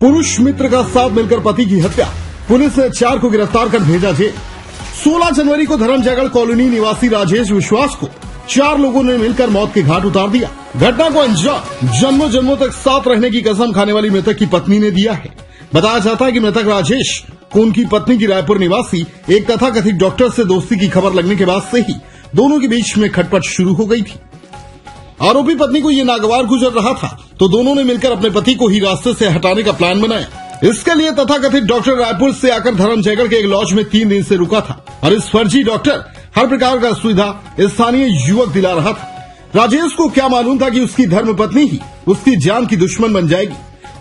पुरुष मित्र का साथ मिलकर पति की हत्या, पुलिस ने 4 को गिरफ्तार कर भेजा जेल। 16 जनवरी को धर्मजयगढ़ कॉलोनी निवासी राजेश विश्वास को 4 लोगों ने मिलकर मौत के घाट उतार दिया। घटना को अंजाम जन्मों जन्मों तक साथ रहने की कसम खाने वाली मृतक की पत्नी ने दिया है। बताया जाता है कि मृतक राजेश को उनकी पत्नी की रायपुर निवासी एक तथाकथित डॉक्टर से दोस्ती की खबर लगने के बाद से ही दोनों के बीच में खटपट शुरू हो गई थी। आरोपी पत्नी को ये नागवार गुजर रहा था तो दोनों ने मिलकर अपने पति को ही रास्ते से हटाने का प्लान बनाया। इसके लिए तथाकथित डॉक्टर रायपुर से आकर धर्मजयगढ़ के एक लॉज में 3 दिन से रुका था और इस फर्जी डॉक्टर हर प्रकार का सुविधा स्थानीय युवक दिला रहा था। राजेश को क्या मालूम था कि उसकी धर्मपत्नी ही उसकी जान की दुश्मन बन जाएगी।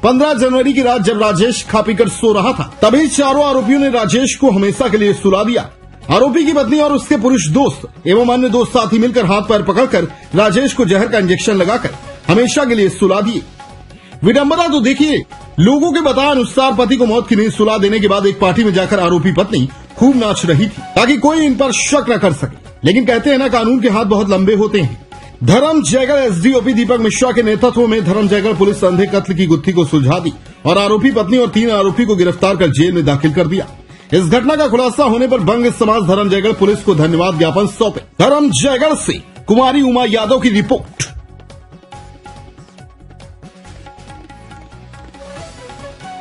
15 जनवरी की रात जब राजेश खा पीकर सो रहा था तभी चारों आरोपियों ने राजेश को हमेशा के लिए सुला दिया। आरोपी की पत्नी और उसके पुरुष दोस्त एवं अन्य 2 साथी मिलकर हाथ पैर पकड़कर राजेश को जहर का इंजेक्शन लगाकर हमेशा के लिए सुला दिए। विडंबना तो देखिए, लोगों के बताए अनुसार पति को मौत की नींद सुला देने के बाद एक पार्टी में जाकर आरोपी पत्नी खूब नाच रही थी ताकि कोई इन पर शक न कर सके। लेकिन कहते हैं ना, कानून के हाथ बहुत लंबे होते हैं। धर्मजयगढ़ एसडीओपी दीपक मिश्रा के नेतृत्व में धर्मजयगढ़ पुलिस अंधे कत्ल की गुत्थी को सुलझा दी और आरोपी पत्नी और 3 आरोपी को गिरफ्तार कर जेल में दाखिल कर दिया। इस घटना का खुलासा होने पर बंग समाज धर्मजयगढ़ पुलिस को धन्यवाद ज्ञापन सौंपे। धर्मजयगढ़ से कुमारी उमा यादव की रिपोर्ट।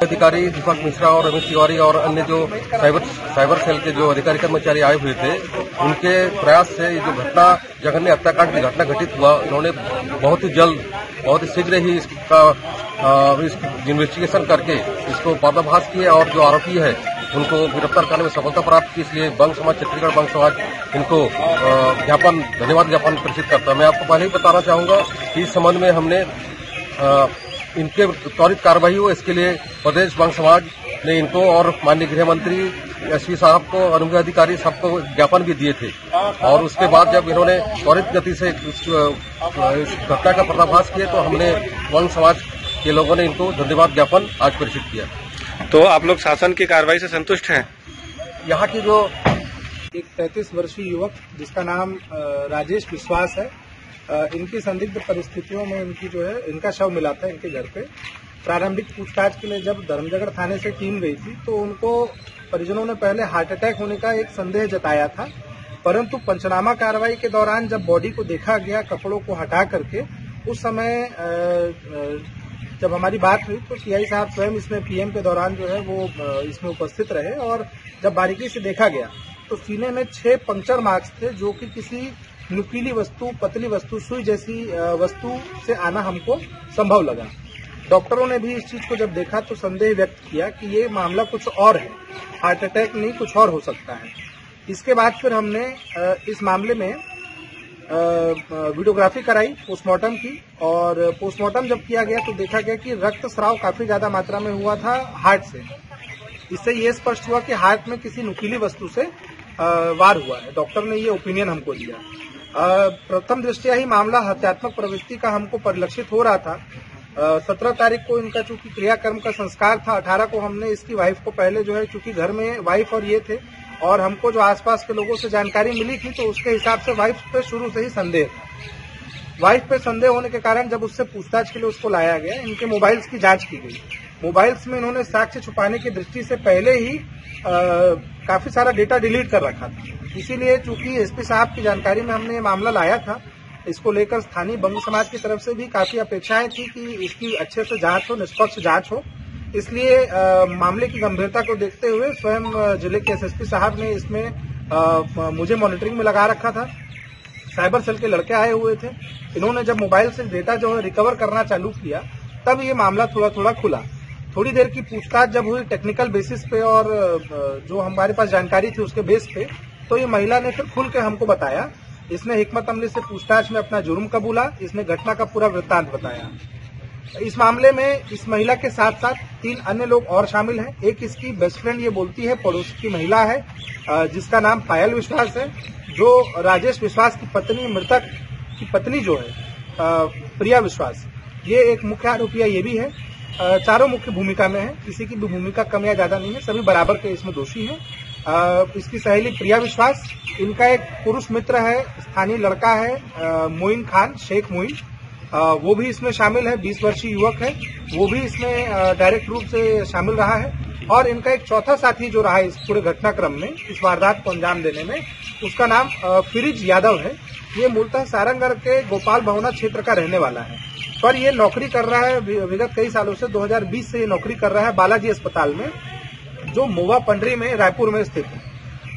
अधिकारी दीपक मिश्रा और रमेश तिवारी और अन्य जो साइबर सेल के जो अधिकारी कर्मचारी आए हुए थे, उनके प्रयास से ये जो घटना जघन्य हत्याकांड की घटना घटित हुआ, इन्होंने बहुत ही जल्द बहुत ही शीघ्र ही इसका इन्वेस्टिगेशन करके इसको पर्दाफाश किए और जो आरोपी है उनको गिरफ्तार करने में सफलता प्राप्त की। इसलिए बंग समाज, छत्तीसगढ़ बंग समाज इनको धन्यवाद ज्ञापन प्रेषित करता है। मैं आपको पहले ही बताना चाहूंगा कि इस संबंध में हमने इनके त्वरित कार्रवाई हो, इसके लिए प्रदेश बंग समाज ने इनको और माननीय गृह मंत्री एसपी साहब को, अनुग्रह अधिकारी सबको ज्ञापन भी दिए थे और उसके बाद जब इन्होंने त्वरित गति से इस घटना का पर्दाफाश किया तो हमने बंग समाज के लोगों ने इनको धन्यवाद ज्ञापन आज प्रेषित किया। तो आप लोग शासन की कार्रवाई से संतुष्ट हैं? यहाँ की जो एक 33 वर्षीय युवक जिसका नाम राजेश विश्वास है, इनकी संदिग्ध परिस्थितियों में इनका शव मिला था इनके घर पे। प्रारंभिक पूछताछ के लिए जब धर्मजयगढ़ थाने से टीम गई थी तो उनको परिजनों ने पहले हार्ट अटैक होने का एक संदेह जताया था, परंतु पंचनामा कार्रवाई के दौरान जब बॉडी को देखा गया कपड़ों को हटा करके, उस समय जब हमारी बात हुई तो सीआई साहब स्वयं इसमें पीएम के दौरान वो इसमें उपस्थित रहे और जब बारीकी से देखा गया तो सीने में 6 पंक्चर मार्क्स थे जो कि किसी नुकीली वस्तु, पतली वस्तु, सुई जैसी वस्तु से आना हमको संभव लगा। डॉक्टरों ने भी इस चीज को जब देखा तो संदेह व्यक्त किया कि ये मामला कुछ और है, हार्ट अटैक नहीं कुछ और हो सकता है। इसके बाद फिर हमने इस मामले में वीडियोग्राफी कराई पोस्टमार्टम की और पोस्टमार्टम जब किया गया तो देखा गया कि रक्त स्राव काफी ज्यादा मात्रा में हुआ था हार्ट से। इससे ये स्पष्ट हुआ कि हार्ट में किसी नुकीली वस्तु से वार हुआ है। डॉक्टर ने ये ओपिनियन हमको दिया। प्रथम दृष्टया ही मामला हत्यात्मक प्रवृत्ति का हमको परिलक्षित हो रहा था। 17 तारीख को इनका चूंकि क्रियाकर्म का संस्कार था, 18 को हमने इसकी वाइफ को पहले चूंकि घर में वाइफ और ये थे और हमको जो आसपास के लोगों से जानकारी मिली थी तो उसके हिसाब से वाइफ पे शुरू से ही संदेह था। वाइफ पे संदेह होने के कारण जब उससे पूछताछ के लिए उसको लाया गया, इनके मोबाइल्स की जांच की गई। मोबाइल्स में इन्होंने साक्ष्य छुपाने की दृष्टि से पहले ही काफी सारा डेटा डिलीट कर रखा था। इसीलिए चूंकि एसपी साहब की जानकारी में हमने ये मामला लाया था, इसको लेकर स्थानीय बंग समाज की तरफ से भी काफी अपेक्षाएं थी कि इसकी अच्छे से जांच हो, निष्पक्ष जांच हो। इसलिए मामले की गंभीरता को देखते हुए स्वयं जिले के एसएसपी साहब ने इसमें मुझे मॉनिटरिंग में लगा रखा था। साइबर सेल के लड़के आए हुए थे। इन्होंने जब मोबाइल से डेटा रिकवर करना चालू किया तब ये मामला थोड़ा थोड़ा खुला। थोड़ी देर की पूछताछ जब हुई टेक्निकल बेसिस पे और जो हमारे पास जानकारी थी उसके बेस पे, तो ये महिला ने फिर खुल के हमको बताया। इसने हिकमत अमली से पूछताछ में अपना जुर्म कबूला। इसने घटना का पूरा वृत्तांत बताया। इस मामले में इस महिला के साथ साथ 3 अन्य लोग और शामिल हैं। एक इसकी बेस्ट फ्रेंड ये बोलती है पड़ोस की महिला है जिसका नाम पायल विश्वास है, जो राजेश विश्वास की पत्नी, मृतक की पत्नी जो है प्रिया विश्वास, ये एक मुख्य आरोपी ये भी है। चारों मुख्य भूमिका में है, किसी की भी भूमिका कम या ज्यादा नहीं है, सभी बराबर के इसमें दोषी हैं। इसकी सहेली प्रिया विश्वास, इनका एक पुरुष मित्र है, स्थानीय लड़का है मोइन खान, शेख मोइन, वो भी इसमें शामिल है। 20 वर्षीय युवक है, वो भी इसमें डायरेक्ट रूप से शामिल रहा है। और इनका एक चौथा साथी जो रहा है इस पूरे घटनाक्रम में, इस वारदात को अंजाम देने में, उसका नाम फिरिज यादव है। ये मूलतः सारंगगढ़ के गोपाल भवना क्षेत्र का रहने वाला है, पर ये नौकरी कर रहा है विगत कई सालों से। 2020 से ये नौकरी कर रहा है बालाजी अस्पताल में, जो मोवा पंडरी में रायपुर में स्थित है।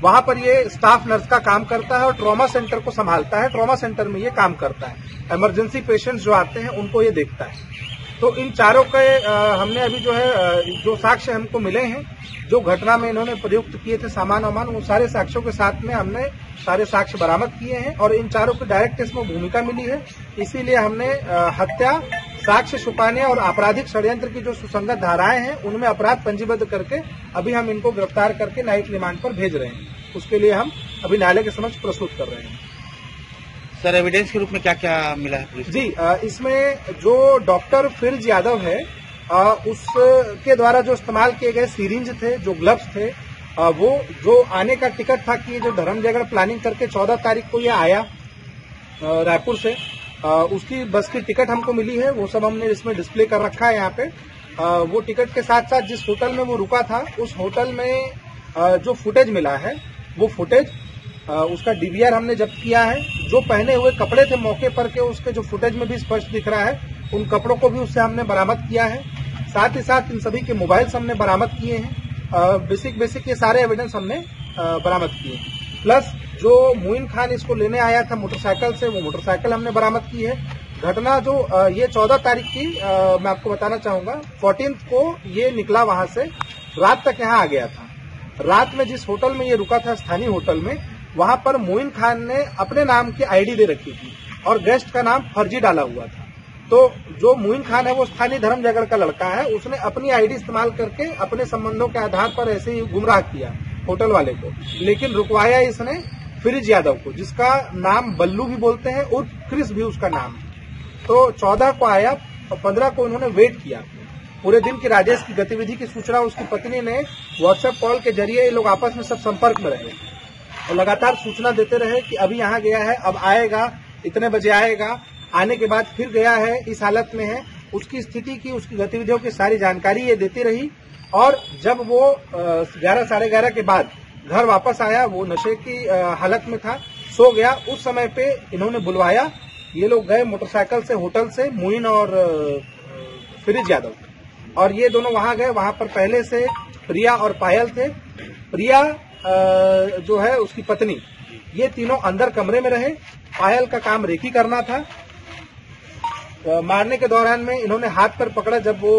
वहां पर ये स्टाफ नर्स का काम करता है और ट्रॉमा सेंटर को संभालता है। ट्रॉमा सेंटर में ये काम करता है, इमरजेंसी पेशेंट्स जो आते हैं उनको ये देखता है। तो इन चारों के हमने अभी जो है जो साक्ष्य हमको मिले हैं, जो घटना में इन्होंने प्रयुक्त किए थे सामान वामान, वो सारे साक्ष्यों के साथ में हमने सारे साक्ष्य बरामद किए हैं और इन चारों की डायरेक्ट इसमें भूमिका मिली है। इसीलिए हमने हत्या, साक्ष्य छुपाने और आपराधिक षड्यंत्र की जो सुसंगत धाराएं हैं उनमें अपराध पंजीबद्ध करके अभी हम इनको गिरफ्तार करके न्यायिक रिमांड पर भेज रहे हैं। उसके लिए हम अभी न्यायालय के समक्ष प्रस्तुत कर रहे हैं। सर, एविडेंस के रूप में क्या क्या मिला है पुलिस? जी, इसमें जो डॉक्टर फिरिज यादव है, उसके द्वारा जो इस्तेमाल किए गए सीरिंज थे, जो ग्लव्स थे, वो जो आने का टिकट था कि जो धर्मजयगढ़ प्लानिंग करके 14 तारीख को ये आया रायपुर से, उसकी बस की टिकट हमको मिली है। वो सब हमने इसमें डिस्प्ले कर रखा है यहाँ पे। वो टिकट के साथ साथ जिस होटल में वो रुका था, उस होटल में जो फुटेज मिला है, वो फुटेज उसका डीवीआर हमने जब्त किया है। जो पहने हुए कपड़े थे मौके पर के, उसके जो फुटेज में भी स्पष्ट दिख रहा है, उन कपड़ों को भी उससे हमने बरामद किया है। साथ ही साथ इन सभी के मोबाइल्स हमने बरामद किए हैं। बेसिक ये सारे एविडेंस हमने बरामद किए। प्लस जो मोइन खान इसको लेने आया था मोटरसाइकिल से, वो मोटरसाइकिल हमने बरामद की है। घटना जो ये 14 तारीख की मैं आपको बताना चाहूंगा, 14 को ये निकला वहां से, रात तक यहाँ आ गया था। रात में जिस होटल में ये रुका था, स्थानीय होटल में, वहां पर मोइन खान ने अपने नाम की आईडी दे रखी थी और गेस्ट का नाम फर्जी डाला हुआ था। तो जो मोइन खान है वो स्थानीय धर्मजयगढ़ का लड़का है, उसने अपनी आईडी इस्तेमाल करके अपने संबंधों के आधार पर ऐसे ही गुमराह किया होटल वाले को, लेकिन रुकवाया इसने फिरिज यादव को, जिसका नाम बल्लू भी बोलते हैं, उर्फ क्रिस भी उसका नाम है। तो 14 को आया और 15 को उन्होंने वेट किया। पूरे दिन की राजेश की गतिविधि की सूचना उसकी पत्नी ने व्हाट्सएप कॉल के जरिए, ये लोग आपस में सब संपर्क में रहे और लगातार सूचना देते रहे कि अभी यहाँ गया है, अब आएगा, इतने बजे आएगा। आने के बाद फिर गया है, इस हालत में है। उसकी स्थिति की, उसकी गतिविधियों की सारी जानकारी ये देती रही। और जब वो 11 साढ़े 11 के बाद घर वापस आया, वो नशे की हालत में था, सो गया। उस समय पे इन्होंने बुलवाया। ये लोग गए मोटरसाइकिल से होटल से, मोइन और फिरिज यादव, और ये दोनों वहां गए। वहां पर पहले से प्रिया और पायल थे। प्रिया जो है उसकी पत्नी, ये तीनों अंदर कमरे में रहे। पायल का काम रेकी करना था। मारने के दौरान में इन्होंने हाथ पर पकड़ा। जब वो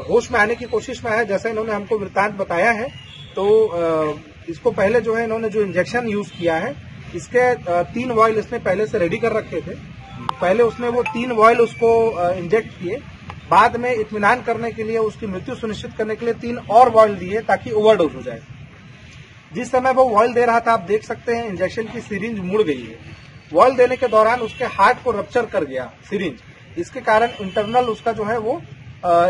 होश में आने की कोशिश में आया, जैसा इन्होंने हमको वृत्तांत बताया है, तो इसको पहले जो है इन्होंने जो इंजेक्शन यूज किया है, इसके 3 वॉयल इसने पहले से रेडी कर रखे थे। पहले उसने वो 3 वॉयल उसको इंजेक्ट किए। बाद में इत्मीनान करने के लिए, उसकी मृत्यु सुनिश्चित करने के लिए 3 और वॉयल दिए ताकि ओवरडोज हो जाए। जिस समय वो वॉयल दे रहा था, आप देख सकते हैं इंजेक्शन की सिरिंज मुड़ गई है। वॉयल देने के दौरान उसके हार्ट को रप्चर कर गया सिरिंज। इसके कारण इंटरनल उसका जो है वो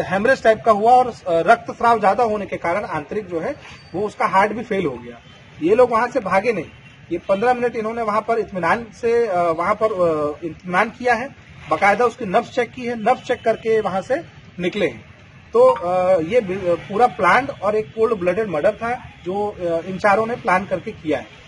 हेमरेज टाइप का हुआ और रक्त स्राव ज्यादा होने के कारण आंतरिक जो है वो उसका हार्ट भी फेल हो गया। ये लोग वहां से भागे नहीं। ये 15 मिनट इन्होंने वहां पर इत्मीनान से इत्मीनान किया है। बाकायदा उसकी नब्ज चेक की है। नब्ज चेक करके वहां से निकले हैं। तो ये पूरा प्लान और एक कोल्ड ब्लडेड मर्डर था जो इन चारों ने प्लान करके किया है।